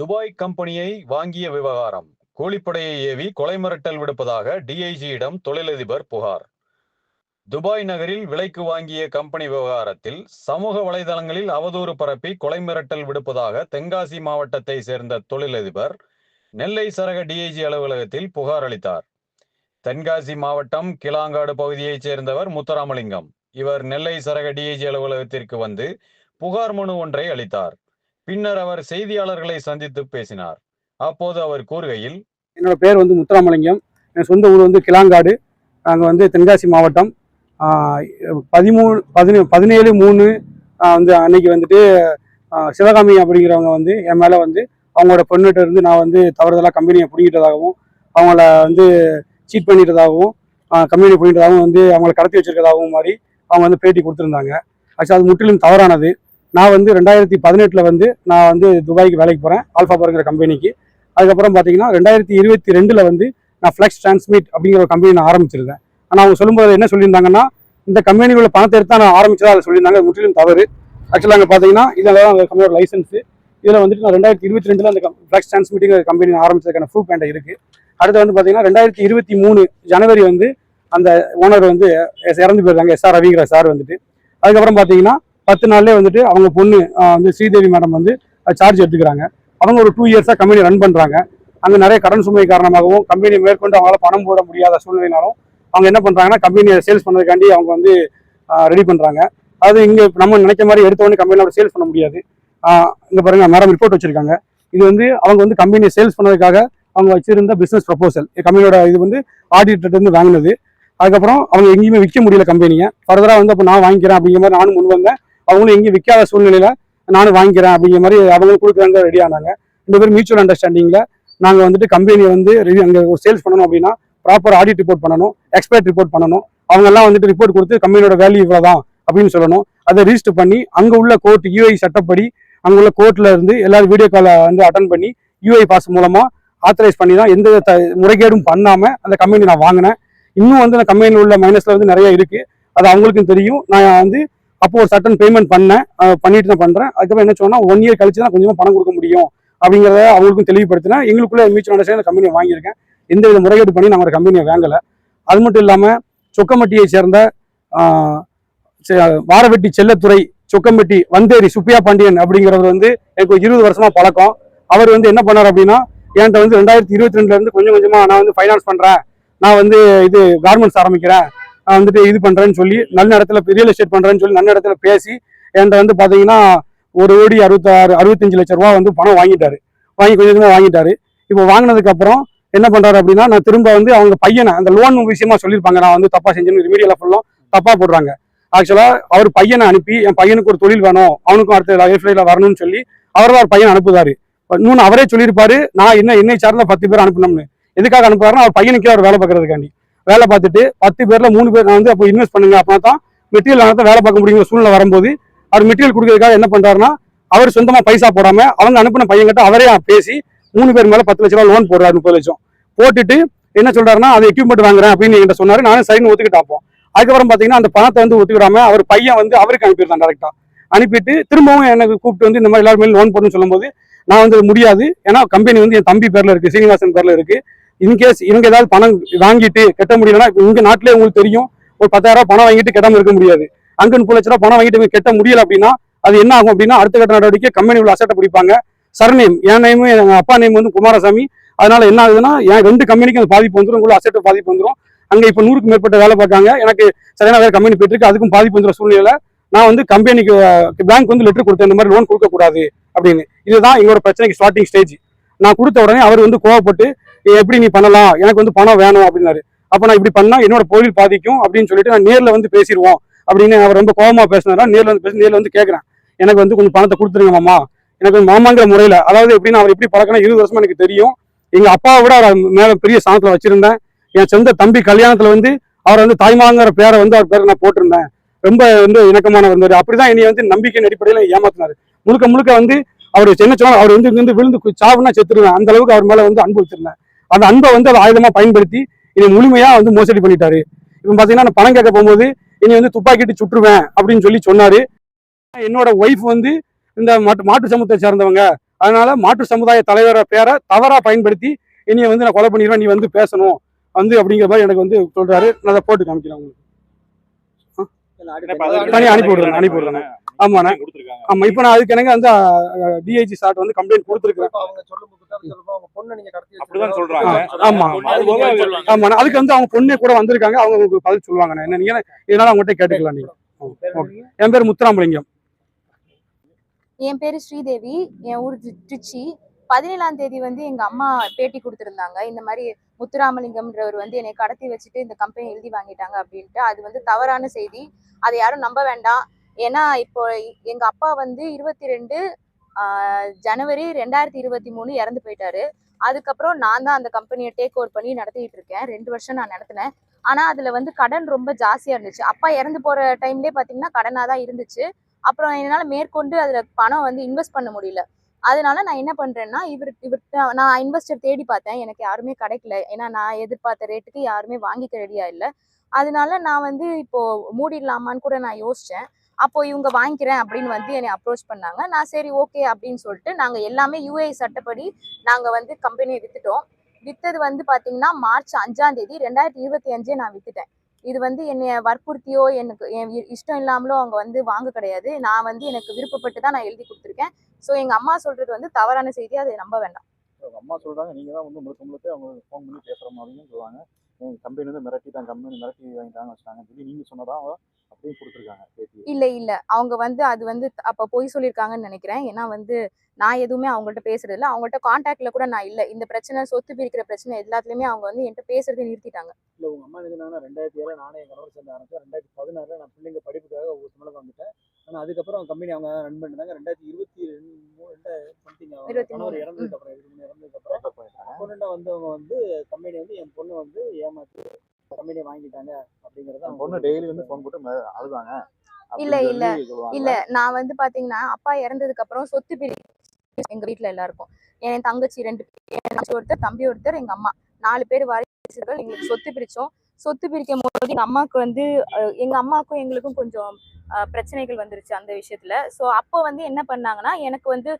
Dubai கம்பெனியை வாங்கிய விவகாரம். கூலிப்படையை ஏவி கொலை மிரட்டல் விடுப்பதாக டிஐஜியிடம் தொழிலதிபர் புகார். துபாய் நகரில் விலைக்கு வாங்கிய கம்பெனி விவகாரத்தில் சமூக வலைதளங்களில் அவதூறு பரப்பி கொலை மிரட்டல் விடுப்பதாக தென்காசி மாவட்டத்தை சேர்ந்த தொழிலதிபர் நெல்லை சரக டிஐஜி அலுவலகத்தில் புகார் அளித்தார். தென்காசி மாவட்டம் கிளாங்காடு பகுதியைச் சேர்ந்தவர் முத்துராமலிங்கம். இவர் நெல்லை சரக டிஐஜி அலுவலகத்திற்கு வந்து புகார் மனு ஒன்றை அளித்தார். பின்னர் அவர் செய்தியாளர்களை சந்தித்து பேசினார். அப்போது அவர் கூறுகையில், என்னோட பேர் முத்துராமலிங்கம். என் சொந்த ஊர் கிளாங்காடு. நாங்கள் தென்காசி மாவட்டம். 17/3 அன்னைக்கு சிவகாமி அப்படிங்கிறவங்க என் மேலே அவங்களோட பொண்ணுகிட்ட இருந்து நான் தவறுதலாக கம்பெனியை பிடிக்கிட்டதாகவும் அவங்கள சீட் பண்ணிட்டதாகவும் கம்பெனியை பிடிக்கிட்டதாகவும் அவங்கள கடத்தி வச்சிருக்கதாகவும் மாதிரி அவங்க பேட்டி கொடுத்துருந்தாங்க. ஆக்சுவலாக அது முற்றிலும் தவறானது. நான் 2018 நான் துபாய்க்கு வேலைக்கு போகிறேன், ஆல்ஃபா பர்ங்கிற கம்பெனிக்கு. அதுக்கப்புறம் பார்த்தீங்கன்னா 2022 நான் ஃப்ளெக்ஸ் டிரான்ஸ்மிட் அப்படிங்கிற ஒரு கம்பெனி நான் ஆரம்பிச்சிருந்தேன். ஆனால் அவங்க சொல்லும்போது என்ன சொல்லியிருந்தாங்கன்னா, இந்த கம்பெனிக்குள்ள பணத்தை எடுத்து நான் ஆரம்பிச்சதா அதை சொல்லியிருந்தாங்க. அது முற்றிலும் தவறு. ஆக்சுவலாக அங்கே பார்த்தீங்கன்னா இதெல்லாம் அந்த கம்பெனியோட லைசன்ஸு. இதில் நான் 2022 அந்த ஃப்ளெக்ஸ் டிரான்ஸ்மிட்டிங் கம்பெனி ஆரம்பிச்சதுக்கான ப்ரூஃப் என்கிட்ட இருக்குது. அடுத்து பார்த்தீங்கன்னா 2023 ஜனவரி அந்த ஓனர் இறந்து போயிருந்தாங்க, எஸ்ஆர் ரவிங்கிற சார். அதுக்கப்புறம் பார்த்தீங்கன்னா 10 நாள்லேயே அவங்க பொண்ணு ஸ்ரீதேவி மேடம் சார்ஜ் எடுத்துக்கிறாங்க. அவங்க ஒரு 2 இயர்ஸாக கம்பெனி ரன் பண்ணுறாங்க. அங்கே நிறைய கடன் சுமை காரணமாகவும் கம்பெனியை மேற்கொண்டு அவங்களால பணம் போட முடியாத சூழ்நிலைனாலும் அவங்க என்ன பண்ணுறாங்கன்னா, கம்பெனியை சேல்ஸ் பண்ணுறதுக்காண்டி அவங்க ரெடி பண்ணுறாங்க. அது இங்கே நம்ம நினைக்க மாதிரி எடுத்தவொடனே கம்பெனியில் சேல்ஸ் பண்ண முடியாது. இங்கே பாருங்க, மேடம் ரிப்போர்ட் வச்சிருக்காங்க. இது அவங்க கம்பெனியை சேல்ஸ் பண்ணதுக்காக அவங்க வச்சிருந்த பிஸ்னஸ் ப்ரொபோசல். கம்பெனியோட இது ஆடிட்டர்லேருந்து வாங்கினது. அதுக்கப்புறம் அவங்க எங்கேயுமே விற்க முடியல கம்பெனியை. ஃபர்தராக அப்போ நான் வாங்கிக்கிறேன் அப்படிங்கிற மாதிரி நானும் முன் வந்தேன். அவங்களும் எங்கேயும் விற்காத சூழ்நிலையில நானும் வாங்கிக்கிறேன் அப்படிங்கிற மாதிரி அவங்களும் கொடுக்குறாங்க, ரெடி ஆனாங்க. 2 பேரும் மியூச்சுவல் அண்டர்ஸ்டாண்டிங்ல நாங்கள் கம்பெனியை அங்கே ஒரு சேல்ஸ் பண்ணணும் அப்படின்னா ப்ராப்பர் ஆடிட் ரிப்போர்ட் பண்ணணும், எக்ஸ்பர்ட் ரிப்போர்ட் பண்ணணும். அவங்க எல்லாம் ரிப்போர்ட் கொடுத்து கம்பெனியோட வேல்யூ இவ்வளவுதான் அப்படின்னு சொல்லணும். அதை ரிஜிஸ்டர் பண்ணி அங்கே உள்ள கோர்ட் யூஐ சட்டப்படி அங்கே உள்ள கோர்ட்ல இருந்து எல்லாரும் வீடியோ காலை அட்டன் பண்ணி யூஐ பாஸ் மூலமா ஆத்தரைஸ் பண்ணி தான் எந்த முறைகேடும் பண்ணாம அந்த கம்பெனி நான் வாங்கினேன். இன்னும் அந்த கம்பெனியில் உள்ள மைனஸ்ல நிறைய இருக்கு. அது அவங்களுக்கும் தெரியும். நான் அப்போ ஒரு சட்டன் பேமெண்ட் பண்ணிட்டு தான் பண்றேன். அதுக்கப்புறம் என்ன சொன்னா 1 இயர் கழிச்சு தான் கொஞ்சமா பணம் கொடுக்க முடியும் அப்படிங்கிறத அவங்களுக்கும் தெளிவுபடுத்தினேன். எங்களுக்குள்ள மியூச்சுவல் அண்டர்ஸ்டாண்டிங் கம்பெனியை வாங்கியிருக்கேன். எந்த வித முறைகேடு பண்ணி நாங்கள் ஒரு கம்பெனியை வாங்கலை. அது மட்டும் இல்லாமல் சொக்கம்பட்டியை சேர்ந்த வாரவெட்டி செல்லத்துறை, சொக்கம்பட்டி வந்தேரி சுப்பியா பாண்டியன் அப்படிங்கிறவர் எனக்கு 20 வருஷமா பழக்கம். அவர் என்ன பண்ணார் அப்படின்னா, என்கிட்ட 2022 இருந்து கொஞ்சம் கொஞ்சமா நான் ஃபைனான்ஸ் பண்றேன், நான் இது கார்மெண்ட்ஸ் ஆரம்பிக்கிறேன், நான் இது பண்றேன்னு சொல்லி நல்ல இடத்துல ரியல் எஸ்டேட் பண்றேன்னு சொல்லி நல்ல இடத்துல பேசி என்கிட்ட பாத்தீங்கன்னா 1,65 லட்சம் ரூபா பணம் வாங்கிட்டாரு. கொஞ்சம் கொஞ்சமா வாங்கிட்டாரு. இப்போ வாங்கினதுக்கு அப்புறம் என்ன பண்றாரு அப்படின்னா, நான் திரும்ப அவங்க பையனை அந்த லோன் விஷயமா சொல்லியிருப்பாங்க, நான் தப்பா செஞ்சேன்னு ரிமீடியலா ஃபுல்லும் தப்பா போடுறாங்க. ஆக்சுவலா அவர் பையனை அனுப்பி என் பையனுக்கு ஒரு தொழில் வேணும், அவனுக்கும் அடுத்த லைஃப்ல வரணும்னு சொல்லி அவர் தான் பையன் அனுப்புதாரு. இன்னொன்று அவரே சொல்லியிருப்பாரு, நான் என்னை சார்ந்த 10 பேர் அனுப்பணும்னு. எதுக்காக அனுப்புறாருன்னா, அவர் பையனுக்கே அவர் வேலை பார்க்கறதுக்காண்டி. வேலை பார்த்துட்டு 10 பேர்ல 3 பேர் நான் அப்போ இன்வெஸ்ட் பண்ணுங்க, அப்படின்னா தான் மெட்டீரியல் ஆனதை வேலை பார்க்க முடியுங்கிற சூழ்நிலை வரும்போது அவர் மெட்டீரியல் கொடுக்கறதுக்காக என்ன பண்றாருன்னா, அவர் சொந்தமா பைசா போடாம அவங்க அனுப்பின பையன்கிட்ட அவரே பேசி 3 பேர் மேல 10 லட்சம் ரூபா லோன் போடுறாரு. 30 லட்சம் போட்டுட்டு என்ன சொல்றாருன்னா, அது எக்யூப்மெண்ட் வாங்குறேன் அப்படின்னு என்கிட்ட சொன்னாரு. நானும் சரின்னு ஒத்துக்கிட்டாப்போம். அதுக்கப்புறம் பாத்தீங்கன்னா அந்த பணத்தை ஒத்துக்கிடாம அவர் பையன் அவருக்கு அனுப்பிடுறான் டேரக்டா. அனுப்பிட்டு திரும்பவும் எனக்கு கூப்பிட்டு இந்த மாதிரி எல்லாருமே லோன் போடணும்னு சொல்லும்போது நான் முடியாது, ஏன்னா கம்பெனி என் தம்பி பேர்ல இருக்கு, சீனிவாசன் பேர்ல இருக்கு. இன்கேஸ் இவங்க ஏதாவது பணம் வாங்கிட்டு கட்ட முடியலன்னா, இங்க நாட்டிலே உங்களுக்கு தெரியும், ஒரு 10,000 ரூபாய் பணம் வாங்கிட்டு கட்டாம இருக்க முடியாது. அங்க 30 லட்ச ரூபாய் பணம் வாங்கிட்டு கட்ட முடியல அப்படின்னா அது என்ன ஆகும் அப்படின்னா, அடுத்த கட்ட நடவடிக்கை கம்பெனி உள்ள அசட்டை பிடிப்பாங்க. சர்நேம், என் நேம் எங்க அப்பா நேம் குமாரசாமி. அதனால என்ன ஆகுதுன்னா, என் 2 கம்பெனிக்கு அந்த பாதிப்பு வந்துடும், உள்ள அசட்டு பாதிப்பு வந்துடும். அங்க இப்ப 100க்கு மேற்பட்ட வேலை பார்க்காங்க. எனக்கு சரியான வேற கம்பெனி போயிட்டு இருக்கு, அதுக்கும் பாதிப்பு வந்துற சூழ்நிலையில நான் கம்பெனிக்கு பேங்க் லெட்டர் கொடுத்தேன், இந்த மாதிரி லோன் கொடுக்க கூடாது அப்படின்னு. இதுதான் எங்களோட பிரச்சனைக்கு ஸ்டார்டிங் ஸ்டேஜ். நான் கொடுத்த உடனே அவர் கோவப்பட்டு, எப்படி நீ பண்ணலாம், எனக்கு பணம் வேணும் அப்படின்னாரு. அப்ப நான் இப்படி பண்ணா என்னோட தொழில் பாதிக்கும் அப்படின்னு சொல்லிட்டு நான் நேர்ல பேசிடுவோம் அப்படின்னு அவர் ரொம்ப கோபமா பேசினாரா. நேர்ல கேட்கிறேன், எனக்கு கொஞ்சம் பணத்தை கொடுத்துருங்க மாமா, எனக்கு மாமாங்கிற முறையில. அதாவது எப்படின்னா, அவர் எப்படி பழக்கணும் 20 வருஷமா எனக்கு தெரியும். எங்க அப்பாவை விட அவர் மேல பெரிய ஸ்தானத்துல வச்சிருந்தேன். என் சொந்த தம்பி கல்யாணத்துல அவர் தாய்மாங்கிற பேரை அவர் பேரை நான் போட்டிருந்தேன். ரொம்ப இணக்கமானவர் இருந்தாரு. அப்படிதான் என்னை நம்பிக்கையின் அடிப்படையில ஏமாத்தினாரு. முழுக்க முழுக்க அவர் என்ன சொன்னார், அவர் விழுந்து சாவுனா செத்துருவேன், அந்த அளவுக்கு அவர் மேல அன்பு வச்சிருந்தேன். அந்த அன்பை அதை ஆயுதமா பயன்படுத்தி என்னை முழுமையா மோசடி பண்ணிட்டாரு. இப்ப பாத்தீங்கன்னா, நான் பணம் கேட்க போகும்போது என்னை துப்பாக்கிட்டு சுட்டுருவேன் அப்படின்னு சொன்னாரு. என்னோட ஒய்ஃப் இந்த மாட்டு சமூகத்தை சேர்ந்தவங்க, அதனால மாற்று சமுதாய தலைவரை பேரை தவறா பயன்படுத்தி என்னைய வந்து நான் கொலை பண்ணிடுவேன், நீ வந்து பேசணும் வந்து அப்படிங்கிற மாதிரி எனக்கு வந்து சொல்றாரு. நான் அதை போட்டு காமிக்கிறேன் உங்களுக்கு. தனியா அனுப்பி விடுறேன். ஆமாண்ணா. ஆமா, இப்ப நான் அதுக்கு எனக்கு வந்து டிஐஜி சார்ட் வந்து கம்ப்ளைண்ட் கொடுத்துருக்கேன். ஆமா ஆமாண்ணா, அதுக்கு வந்து அவங்க பொண்ணே கூட வந்திருக்காங்க, அவங்க உங்களுக்கு பதில் சொல்லுவாங்கண்ணா. என்ன நீங்க இதனால அவங்ககிட்ட கேட்டுக்கலாம் நீங்க. என் பேர் முத்துராமலிங்கம். என் பேரு ஸ்ரீதேவி. என் ஊர் திருச்சி. 17ஆம் தேதி வந்து எங்க அம்மா பேட்டி கொடுத்திருந்தாங்க. இந்த மாதிரி முத்துராமலிங்கம்ன்றவர் வந்து என்னை கடத்தி வச்சுட்டு இந்த கம்பெனி எழுதி வாங்கிட்டாங்க அப்படின்ட்டு. அது வந்து தவறான செய்தி. அதை யாரும் நம்ப வேண்டாம். ஏன்னா இப்போ எங்க அப்பா வந்து 22 ஜனவரி 2023 இறந்து போயிட்டாரு. அதுக்கப்புறம் நான் தான் அந்த கம்பெனியை டேக் ஓவர் பண்ணி நடத்திட்டு இருக்கேன். 2 வருஷம் நான் நடத்தினேன். ஆனா அதுல வந்து கடன் ரொம்ப ஜாஸ்தியா இருந்துச்சு. அப்பா இறந்து போற டைம்லயே பாத்தீங்கன்னா கடனா தான் இருந்துச்சு. அப்புறம் என்னால மேற்கொண்டு அதுல பணம் வந்து இன்வெஸ்ட் பண்ண முடியல. அதனால நான் என்ன பண்றேன்னா, இவர்கிட்ட நான் இன்வெஸ்டர் தேடி பார்த்தேன். எனக்கு யாருமே கிடைக்கல. ஏன்னா நான் எதிர்பார்த்த ரேட்டுக்கு யாருமே வாங்கிக்க ரெடியா இல்லை. அதனால நான் வந்து இப்போ மூடிடலாமான்னு கூட நான் யோசிச்சேன். அப்போ இவங்க வாங்கிக்கிறேன் அப்படின்னு வந்து என்னை அப்ரோச் பண்ணாங்க. நான் சரி ஓகே அப்படின்னு சொல்லிட்டு நாங்க எல்லாமே யூஏ சட்டப்படி நாங்க வந்து கம்பெனியை வித்துட்டோம். வித்தது வந்து பாத்தீங்கன்னா மார்ச் 5ஆம் தேதி 2025 நான் வித்துட்டேன். இது வந்து என்னைய வற்புறுத்தியோ எனக்கு என் இஷ்டம் இல்லாமலோ அவங்க வந்து வாங்க கிடையாது. நான் வந்து எனக்கு விருப்பப்பட்டு தான் நான் எழுதி கொடுத்துருக்கேன். ஸோ எங்க அம்மா சொல்றது வந்து தவறான செய்தி, அதை நம்ப வேண்டாம். அம்மா சொல்றாங்க நீங்க தான் வந்து முழுக்க அவங்க ஃபோன் பண்ணி பேசுற மாதிரியும் சொல்லுவாங்க. கம்பெனி வந்து மிரட்டிட்டாங்க, கம்பெனி மிரட்டி வாங்கிட்டாங்கன்னு வச்சுட்டாங்க சொல்லி நீங்க சொன்னதா அப்படியே கொடுத்துருக்காங்க பேட்டி. இல்ல அவங்க வந்து அது வந்து அப்ப பொய் சொல்லியிருக்காங்கன்னு நினைக்கிறேன். ஏன்னா வந்து நான் எதுவுமே அவங்கள்ட்ட பேசுறது இல்லை. அவங்கள்ட்ட கான்டாக்ட்ல கூட நான் இல்லை. இந்த பிரச்சனை, சொத்து பிரிக்கிற பிரச்சனை எல்லாத்துலயுமே அவங்க வந்து என்கிட்ட பேசுறதை நிறுத்திட்டாங்க. இல்ல உங்க அம்மா என்னன்னா 2007 நானே என் கணவர் சேர்ந்து ஆரம்பிச்சேன். 2016 நான் பிள்ளைங்க படிப்புக்காக ஒரு தமிழகம் வந்துட்டேன். ஆனா அதுக்கப்புறம் கம்பெனி அவங்க ரன் பண்ணிருந்தாங்க. 2023 கணவர் இறந்ததுக்கு அப்புறம் வந்தவங்க வந்து கம்பெனி வந்து என் பொண்ணு வந்து ஏமாத்தி கம்பெனியை வாங்கிட்டாங்க அப்படிங்கறத பொண்ணு டெய்லி வந்து ஃபோன் போட்டு அழுதாங்க. இல்ல நான் வந்து பாத்தீங்கன்னா அப்பா இறந்ததுக்கு அப்புறம் சொத்து பிரிக்க எங்க வீட்டுல எல்லாருக்கும் என் தங்கச்சி 2 பேர், ஒருத்தர் தம்பி ஒருத்தர், எங்க அம்மா 4 பேர் வாரிசுகள் எங்களுக்கு சொத்து பிரிச்சோம். சொத்து பிரிக்கும் போது எங்க அம்மாவுக்கு வந்து எங்க அம்மாவுக்கும் எங்களுக்கும் கொஞ்சம் பிரச்சனைகள் வந்துருச்சு அந்த விஷயத்துல. ஸோ அப்போ வந்து என்ன பண்ணாங்கன்னா, எனக்கு வந்து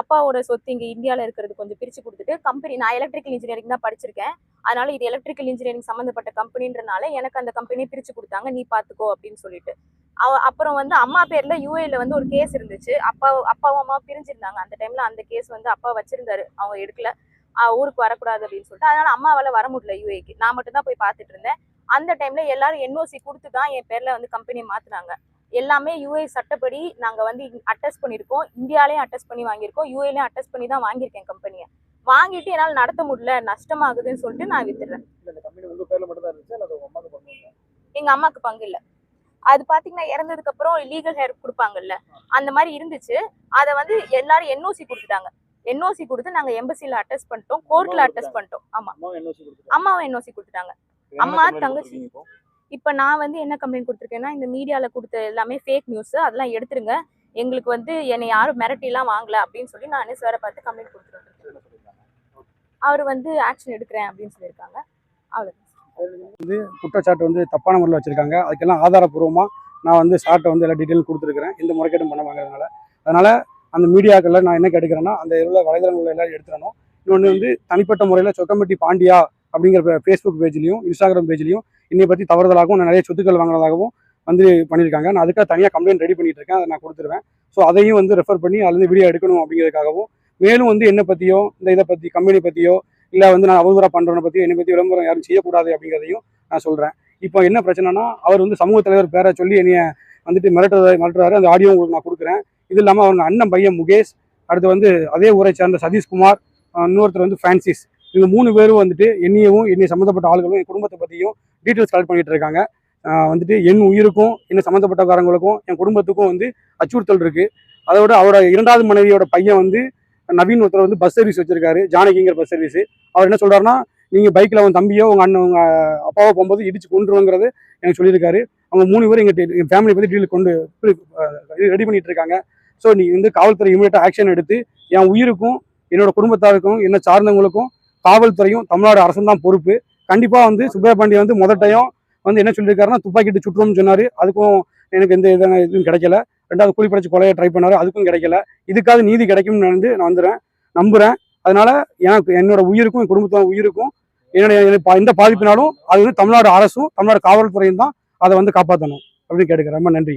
அப்பாவோட சொத்து இங்க இந்தியாவில் இருக்கிறது கொஞ்சம் பிரிச்சு கொடுத்துட்டு கம்பெனி, நான் எலக்ட்ரிக்கல் இன்ஜினியரிங் தான் படிச்சிருக்கேன். அதனால இது எலக்ட்ரிக்கல் இன்ஜினியரிங் சம்மந்தப்பட்ட கம்பெனின்றனால எனக்கு அந்த கம்பெனியை பிரிச்சு கொடுத்தாங்க, நீ பாத்துக்கோ அப்படின்னு சொல்லிட்டு. அப்புறம் வந்து அம்மா பேர்ல யூஏல வந்து ஒரு கேஸ் இருந்துச்சு. அப்பாவும் அம்மாவும் பிரிஞ்சிருந்தாங்க அந்த டைம்ல. அந்த கேஸ் வந்து அப்பா வச்சிருந்தாரு, அவங்க எடுக்கல. ஊருக்கு வரக்கூடாது அப்படின்னு சொல்லிட்டு. அதனால அம்மாவால வர முடியல யூஏக்கு. நான் மட்டும் தான் போய் பார்த்துட்டு இருந்தேன். அந்த டைம்ல எல்லாரும் என்ஓசி கொடுத்து தான் என் பேர்ல வந்து கம்பெனியை மாத்துனாங்க. எல்லாமே யூஏ சட்டப்படி நாங்க வந்து அட்டஸ்ட் பண்ணியிருக்கோம். இந்தியாலையும் அட்டஸ்ட் பண்ணி வாங்கியிருக்கோம், யூஏலையும் அட்டஸ்ட் பண்ணி தான் வாங்கியிருக்கேன். கம்பெனியை வாங்கிட்டு என்னால் நடத்த முடியல, நஷ்டமாகுதுன்னு சொல்லிட்டு நான் வித்துடுறேன். எங்க அம்மாவுக்கு பங்கு இல்லை. அது பாத்தீங்கன்னா இறந்ததுக்கு அப்புறம் லீகல் ஹேர் கொடுப்பாங்கல்ல, அந்த மாதிரி இருந்துச்சு. அதை வந்து எல்லாரும் என்ஓசி கொடுத்துட்டாங்க. என்ஓசி கொடுத்து நாங்க எம்பசில அட்டஸ்ட் பண்ணிட்டோம், கோர்ட்ல அட்டஸ்ட் பண்ணிட்டோம். ஆமா, அம்மாவும் என்ஓசி கொடுத்துட்டாங்க. அம்மா தங்கச்சி. இப்ப நான் வந்து என்ன கம்ப்ளைண்ட் கொடுத்துருக்கேன்னா, இந்த மீடியால கொடுத்த எல்லாமே ஃபேக் நியூஸ், அதெல்லாம் எடுத்துருங்க. எங்களுக்கு வந்து என்னை யாரும் மிரட்டி எல்லாம் வாங்கல அப்படின்னு சொல்லி நான் சாரை பார்த்து கம்ப்ளைண்ட் கொடுத்துருக்கேன். அவர் வந்து ஆக்ஷன் எடுக்கிறேன் அப்படின்னு சொல்லியிருக்காங்க. அவ்வளவுதான். வந்து குற்றச்சாட்டு வந்து தப்பான முறையில் வச்சிருக்காங்க. அதுக்கெல்லாம் ஆதாரப்பூர்வமாக நான் வந்து சார்ட்டை வந்து எல்லா டீட்டெயிலும் கொடுத்துருக்கிறேன், இந்த முறைகேடும் பண்ண வாங்குறதுனால. அதனால அந்த மீடியாக்களில் நான் என்ன கேட்டுக்கிறேன்னா, அந்த வலைதளங்களில் எல்லாரும் எடுத்துடணும். இன்னொன்று வந்து தனிப்பட்ட முறையில் சொக்கம்பட்டி பாண்டியா அப்படிங்கிற ஃபேஸ்புக் பேஜ்லையும் இன்ஸ்டாகிராம் பேஜ்லையும் என்னை பற்றி தவறுதலாகவும் நான் நிறைய சொத்துக்கள் வாங்கினதாகவும் வந்து பண்ணியிருக்காங்க. நான் அதுக்காக தனியாக கம்ப்ளைண்ட் ரெடி பண்ணிட்டு இருக்கேன், அதை நான் கொடுத்துருவேன். ஸோ அதையும் வந்து ரெஃபர் பண்ணி அதுலேருந்து வீடியோ எடுக்கணும் அப்படிங்கிறதுக்காகவும், மேலும் வந்து என்னை பற்றியோ இந்த இதை பற்றி கம்பெனி பற்றியோ இல்லை வந்து நான் அவதூறாக பண்ணுறவனை பற்றி என்னை பற்றி விளம்பரம் யாரும் செய்யக்கூடாது அப்படிங்கிறதையும் நான் சொல்கிறேன். இப்போ என்ன பிரச்சனைனா, அவர் வந்து சமூக தலைவர் பேரை சொல்லி என்னைய வந்துட்டு மிரட்டுறாரு. அந்த ஆடியோ உங்களுக்கு நான் கொடுக்குறேன். இது இல்லாமல் அவங்க அண்ணன் பையன் முகேஷ், அடுத்து வந்து அதே ஊரை சேர்ந்த சதீஷ்குமார், இன்னொருத்தர் வந்து ஃப்ரான்சிஸ், இவங்க 3 பேரும் வந்துட்டு என்னை சம்மந்தப்பட்ட ஆளுகளும் என் குடும்பத்தை பற்றியும் டீட்டெயில்ஸ் கலெக்ட் பண்ணிட்டு இருக்காங்க. வந்துட்டு என் உயிருக்கும் என்ன சம்மந்தப்பட்டக்காரங்களுக்கும் என் குடும்பத்துக்கும் வந்து அச்சுறுத்தல் இருக்குது. அதோட அவரோட 2வது மனைவியோட பையன் வந்து நவீன் ஒருத்தர் வந்து பஸ் சர்வீஸ் வச்சிருக்காரு, ஜானகிங்கிற பஸ் சர்வீஸ். அவர் என்ன சொல்றாருன்னா, நீங்க பைக்ல அவன் தம்பியோ உங்க அண்ணன் உங்க அப்பாவோ போகும்போது இடிச்சு கொண்டுருங்கிறது எனக்கு சொல்லியிருக்காரு. அவங்க 3 பேரும் எங்க ஃபேமிலி பத்தி டீல் கொண்டு ரெடி பண்ணிட்டு இருக்காங்க. ஸோ நீ வந்து காவல்துறை இமீடியட்டா ஆக்ஷன் எடுத்து என் உயிருக்கும் என்னோட குடும்பத்தாருக்கும் என்ன சார்ந்தவங்களுக்கும் காவல்துறையும் தமிழ்நாடு அரசும் தான் பொறுப்பு. கண்டிப்பா வந்து சுப்பையா பாண்டியன் வந்து முதட்டையும் வந்து என்ன சொல்லியிருக்காருன்னா துப்பாக்கிட்டு சுற்றும்னு சொன்னாரு. அதுக்கும் எனக்கு எந்த இதுவும் கிடைக்கல. 2வது கூலிப்படைச்சு கொலையை ட்ரை பண்ணாரு, அதுக்கும் கிடைக்கல. இதுக்காவது நீதி கிடைக்கும்னு நான் நம்புறேன். அதனால எனக்கு என்னோட உயிருக்கும் என் குடும்பத்தோட உயிருக்கும் எந்த பாதிப்பினாலும் அது வந்து தமிழ்நாடு அரசும் தமிழ்நாடு காவல்துறையும் தான் அதை வந்து காப்பாற்றணும் அப்படின்னு கேட்டுக்கிறேன். ரொம்ப நன்றி.